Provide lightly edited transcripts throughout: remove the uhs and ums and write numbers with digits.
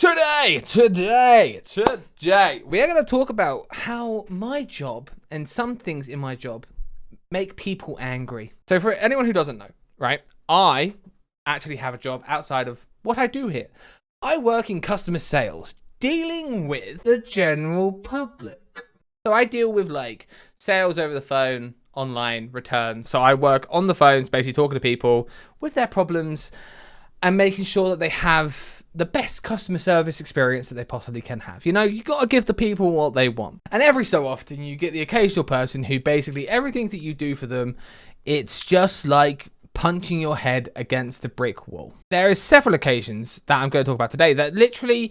Today, we are going to talk about how my job and some things in my job make people angry. So for anyone who doesn't know, right, I actually have a job outside of what I do here. I work in customer sales, dealing with the general public. So I deal with like sales over the phone, online, returns. So I work on the phones, basically talking to people with their problems and making sure that they have the best customer service experience that they possibly can have. You know, you got to give the people what they want. And every so often you get the occasional person who basically everything that you do for them, it's just like punching your head against a brick wall. There is several occasions that I'm going to talk about today that literally,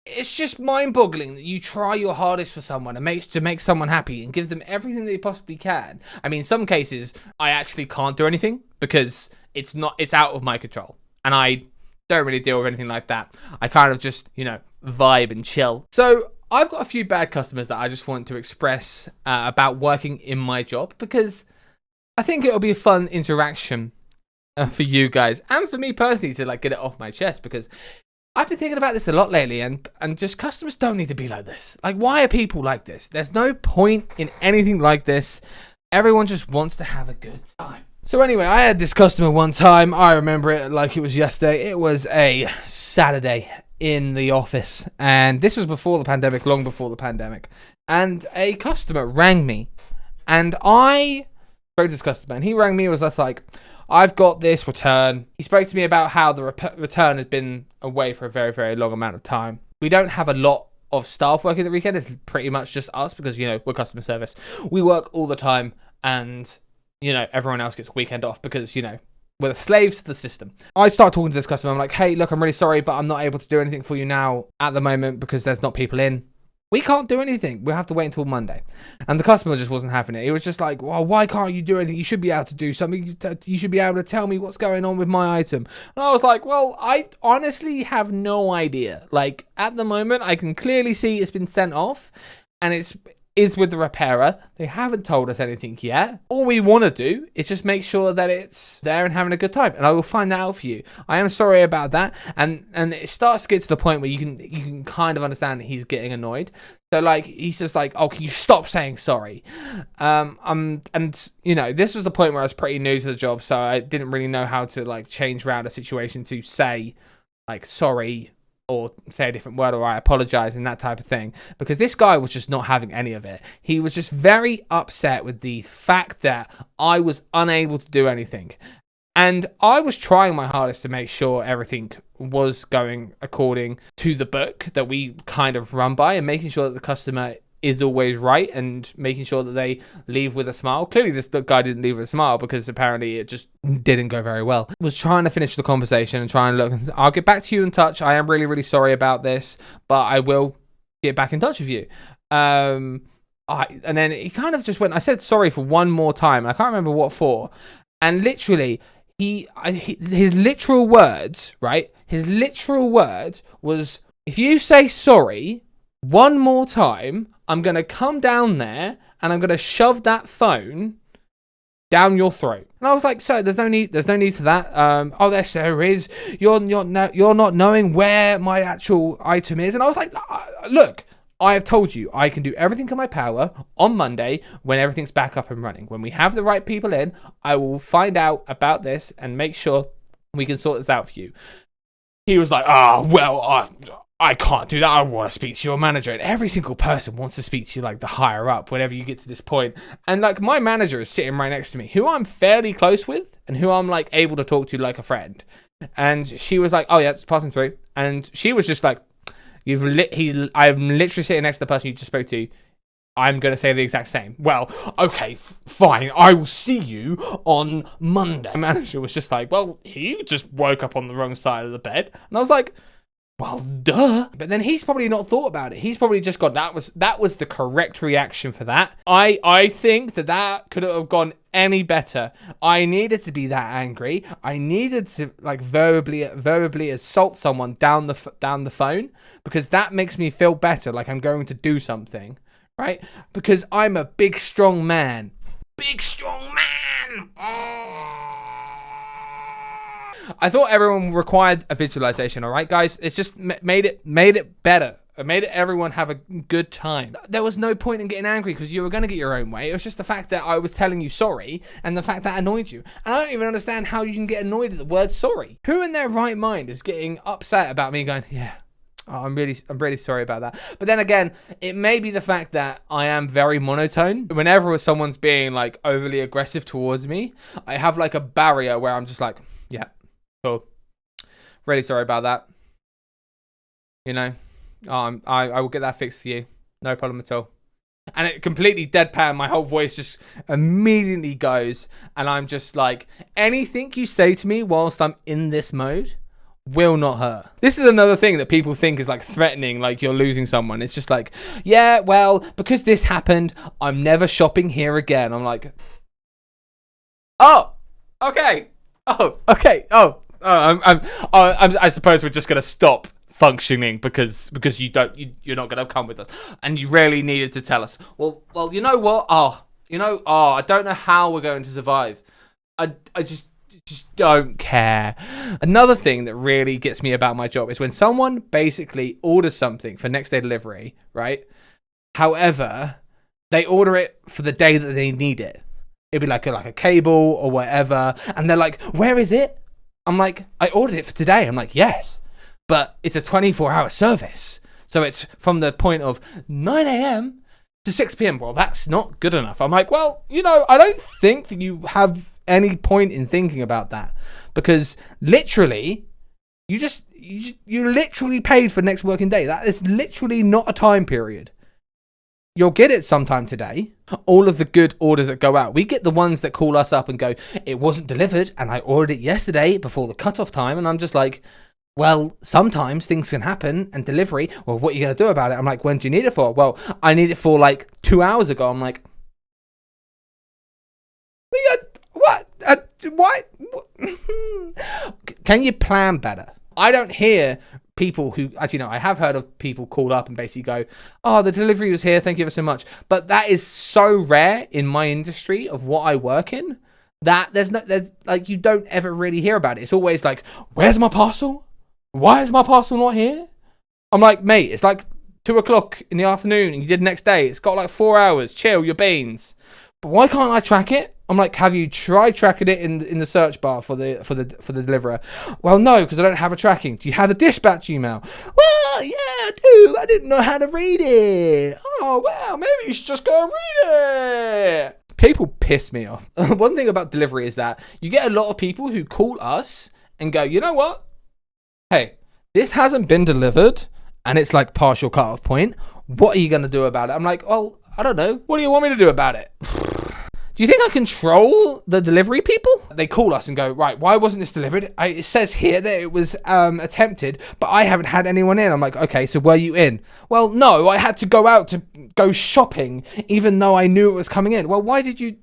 it's just mind-boggling that you try your hardest for someone and to make someone happy and give them everything they possibly can. I mean, some cases I actually can't do anything because it's out of my control. And I don't really deal with anything like that. I kind of just, vibe and chill. So I've got a few bad customers that I just want to express about working in my job, because I think it'll be a fun interaction for you guys and for me personally to like get it off my chest, because I've been thinking about this a lot lately, and just customers don't need to be like this. Like, why are people like this? There's no point in anything like this. Everyone just wants to have a good time. So anyway, I had this customer one time. I remember it like it was yesterday. It was a Saturday in the office, and this was before the pandemic, long before the pandemic. And a customer rang me, and I spoke to this customer, and he rang me and was just like, I've got this return. He spoke to me about how the return had been away for a very, very long amount of time. We don't have a lot of staff working the weekend. It's pretty much just us because, we're customer service. We work all the time, and everyone else gets a weekend off because, we're the slaves to the system. I start talking to this customer. I'm like, hey, look, I'm really sorry, but I'm not able to do anything for you now at the moment because there's not people in. We can't do anything. We'll have to wait until Monday. And the customer just wasn't having it. He was just like, well, why can't you do anything? You should be able to do something. You should be able to tell me what's going on with my item. And I was like, well, I honestly have no idea. Like, at the moment, I can clearly see it's been sent off and it's with the repairer. They haven't told us anything yet. All we want to do is just make sure that it's there and having a good time, and I will find that out for you. I am sorry about that, and it starts to get to the point where you can kind of understand that he's getting annoyed. So like he's just like, oh, can you stop saying sorry? And this was the point where I was pretty new to the job, so I didn't really know how to like change around a situation to say like sorry, or say a different word, or I apologize, and that type of thing, because this guy was just not having any of it. He was just very upset with the fact that I was unable to do anything. And I was trying my hardest to make sure everything was going according to the book that we kind of run by, and making sure that the customer is always right and making sure that they leave with a smile. Clearly this guy didn't leave with a smile because apparently it just didn't go very well. I was trying to finish the conversation and try and look, I'll get back to you in touch. I am really, really sorry about this, but I will get back in touch with you. And then he kind of just went, I said sorry for one more time, and I can't remember what for. And literally his literal words, right? His literal words was, if you say sorry one more time, I'm going to come down there and I'm going to shove that phone down your throat. And I was like, sir, there's no need for that. Oh, there sir is. You're not knowing where my actual item is. And I was like, look, I have told you I can do everything in my power on Monday when everything's back up and running. When we have the right people in, I will find out about this and make sure we can sort this out for you. He was like, I can't do that. I want to speak to your manager. And every single person wants to speak to you, like the higher up, whenever you get to this point. And like my manager is sitting right next to me, who I'm fairly close with and who I'm like able to talk to like a friend. And she was like, oh yeah, just pass him through. And she was just like, I'm literally sitting next to the person you just spoke to. I'm going to say the exact same. Well, okay, fine. I will see you on Monday. My manager was just like, well, you just woke up on the wrong side of the bed. And I was like, well, duh. But then he's probably not thought about it. He's probably just gone, that was the correct reaction for that. I think that could have gone any better. I needed to be that angry. I needed to like verbally assault someone down the phone, because that makes me feel better, like I'm going to do something, right? Because I'm a big strong man. Big strong man. I thought everyone required a visualization. All right, guys, it's just made it better. It made everyone have a good time. There was no point in getting angry because you were going to get your own way. It was just the fact that I was telling you sorry and the fact that annoyed you. And I don't even understand how you can get annoyed at the word sorry. Who in their right mind is getting upset about me going, yeah, oh, I'm really sorry about that. But then again, it may be the fact that I am very monotone. Whenever someone's being like overly aggressive towards me, I have like a barrier where I'm just like, yeah, cool. Really sorry about that. You know? I will get that fixed for you. No problem at all. And it completely deadpan. My whole voice just immediately goes. And I'm just like, anything you say to me whilst I'm in this mode will not hurt. This is another thing that people think is like threatening, like you're losing someone. It's just like, yeah, well, because this happened, I'm never shopping here again. I'm like, oh, okay. Oh, okay. I suppose we're just going to stop functioning because you're not going to come with us, and you really needed to tell us. Well, you know what? I don't know how we're going to survive. I just don't care. Another thing that really gets me about my job is when someone basically orders something for next day delivery, right? However, they order it for the day that they need it. It'd be like a cable or whatever, and they're like, "Where is it?" I'm like, "I ordered it for today." I'm like, "Yes, but it's a 24-hour service. So it's from the point of 9 a.m. to 6 p.m. Well, that's not good enough." I'm like, well, I don't think that you have any point in thinking about that, because literally, you literally paid for next working day. That is literally not a time period. You'll get it sometime today. All of the good orders that go out, we get the ones that call us up and go, "It wasn't delivered and I ordered it yesterday before the cutoff time." And I'm just like, well, sometimes things can happen and delivery. Well, what are you going to do about it? I'm like, when do you need it for? Well, I need it for like 2 hours ago. I'm like, what? What? Can you plan better? I don't hear people who, as you know, I have heard of people call up and basically go, "Oh, the delivery was here. Thank you ever so much." But that is so rare in my industry of what I work in that there's like, you don't ever really hear about it. It's always like, "Where's my parcel? Why is my parcel not here?" I'm like, mate, it's like 2:00 in the afternoon and you did next day. It's got like 4 hours. Chill your beans. But why can't I track it? I'm like, have you tried tracking it in the search bar for the deliverer? Well, no, because I don't have a tracking. Do you have a dispatch email? Well, yeah, I do. I didn't know how to read it. Oh, well, maybe you should just go and read it. People piss me off. One thing about delivery is that you get a lot of people who call us and go, "You know what? Hey, this hasn't been delivered and it's like partial cut-off point. What are you going to do about it?" I'm like, well, I don't know. What do you want me to do about it? Do you think I control the delivery people? They call us and go, "Right, why wasn't this delivered? It says here that it was attempted, but I haven't had anyone in." I'm like, okay, so were you in? Well, no, I had to go out to go shopping even though I knew it was coming in. Well, why did you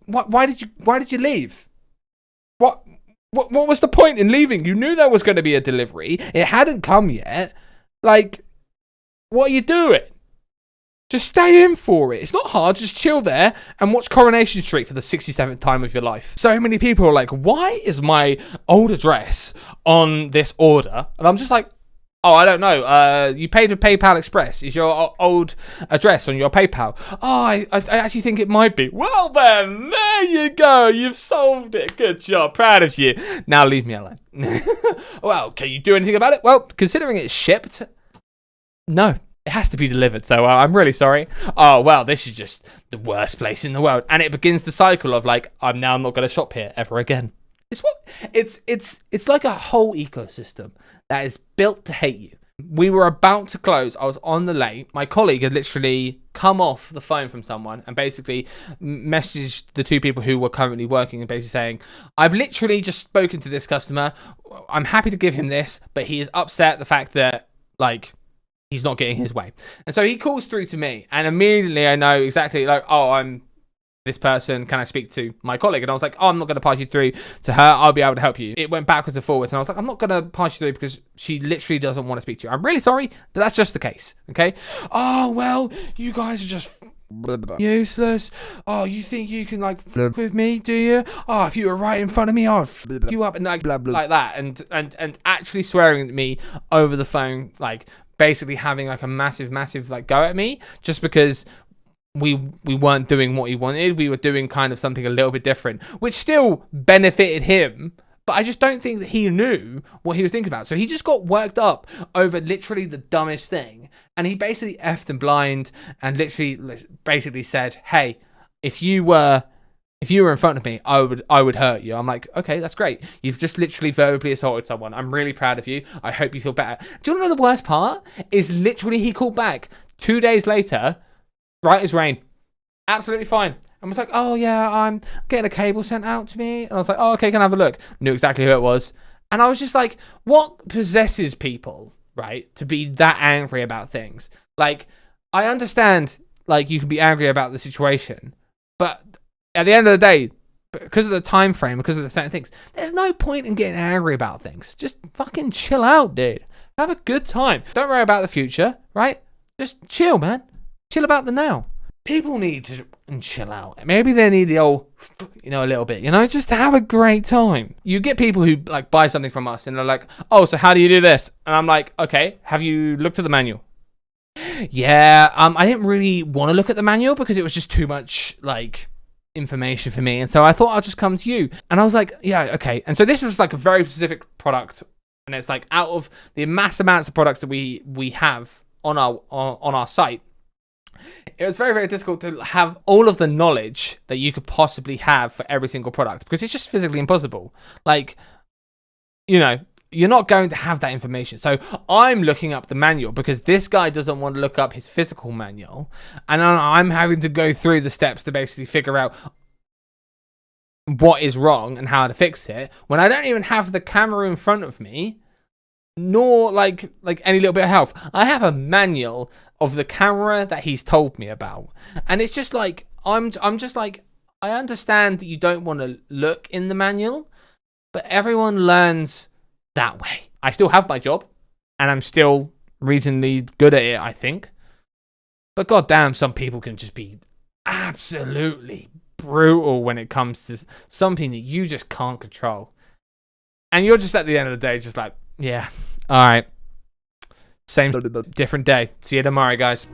leave? What was the point in leaving? You knew there was going to be a delivery. It hadn't come yet. Like, what are you doing? Just stay in for it. It's not hard. Just chill there and watch Coronation Street for the 67th time of your life. So many people are like, "Why is my old address on this order?" And I'm just like, "Oh, I don't know. You paid with PayPal Express. Is your old address on your PayPal?" "Oh, I actually think it might be." "Well then, there you go. You've solved it. Good job. Proud of you. Now leave me alone." "Well, can you do anything about it?" "Well, considering it's shipped, no. It has to be delivered, so I'm really sorry." "Oh, well, this is just the worst place in the world." And it begins the cycle of like, I'm now not going to shop here ever again. It's like a whole ecosystem that is built to hate you. We were about to close. I was on the lane. My colleague had literally come off the phone from someone and basically messaged the two people who were currently working and basically saying, "I've literally just spoken to this customer. I'm happy to give him this, but he is upset the fact that like he's not getting his way." And so he calls through to me, and immediately I know exactly like, "Oh, I'm this person. Can I speak to my colleague?" And I was like, "Oh, I'm not going to pass you through to her. I'll be able to help you." It went backwards and forwards, and I was like, "I'm not going to pass you through because she literally doesn't want to speak to you. I'm really sorry, but that's just the case." Okay. "Oh, well, you guys are just Useless. Oh, you think you can like fuck with me, do you? Oh, if you were right in front of me, I'd fuck you up, and like that, and actually swearing at me over the phone, like basically having like a massive like go at me just because we weren't doing what he wanted. We were doing kind of something a little bit different, which still benefited him. But I just don't think that he knew what he was thinking about. So he just got worked up over literally the dumbest thing. And he basically effed and blind and literally basically said, hey, if you were in front of me, I would hurt you. I'm like, okay, that's great. You've just literally verbally assaulted someone. I'm really proud of you. I hope you feel better. Do you want to know the worst part? Is literally he called back 2 days later, right as rain. Absolutely fine. And was like, oh yeah, I'm getting a cable sent out to me. And I was like, oh, okay, can I have a look? Knew exactly who it was. And I was just like, what possesses people, right, to be that angry about things? Like, I understand, like, you can be angry about the situation, but at the end of the day, because of the time frame, because of the certain things, there's no point in getting angry about things. Just fucking chill out, dude. Have a good time. Don't worry about the future, right? Just chill, man. Chill about the now. People need to chill out. Maybe they need the old, a little bit, just to have a great time. You get people who like buy something from us and they're like, oh, so how do you do this? And I'm like, okay, have you looked at the manual? Yeah, I didn't really want to look at the manual because it was just too much like information for me. And so I thought I'll just come to you. And I was like, yeah, okay. And so this was like a very specific product. And it's like out of the mass amounts of products that we have on our site, it was very, very difficult to have all of the knowledge that you could possibly have for every single product because it's just physically impossible. Like, you're not going to have that information. So I'm looking up the manual because this guy doesn't want to look up his physical manual. And I'm having to go through the steps to basically figure out what is wrong and how to fix it when I don't even have the camera in front of me, nor like any little bit of help. I have a manual of the camera that he's told me about, and it's just like I'm just like, I understand that you don't want to look in the manual, but everyone learns that way. I still have my job, and I'm still reasonably good at it, I think. But goddamn, some people can just be absolutely brutal when it comes to something that you just can't control, and you're just at the end of the day just like, yeah, all right. Same, different day. See you tomorrow, guys.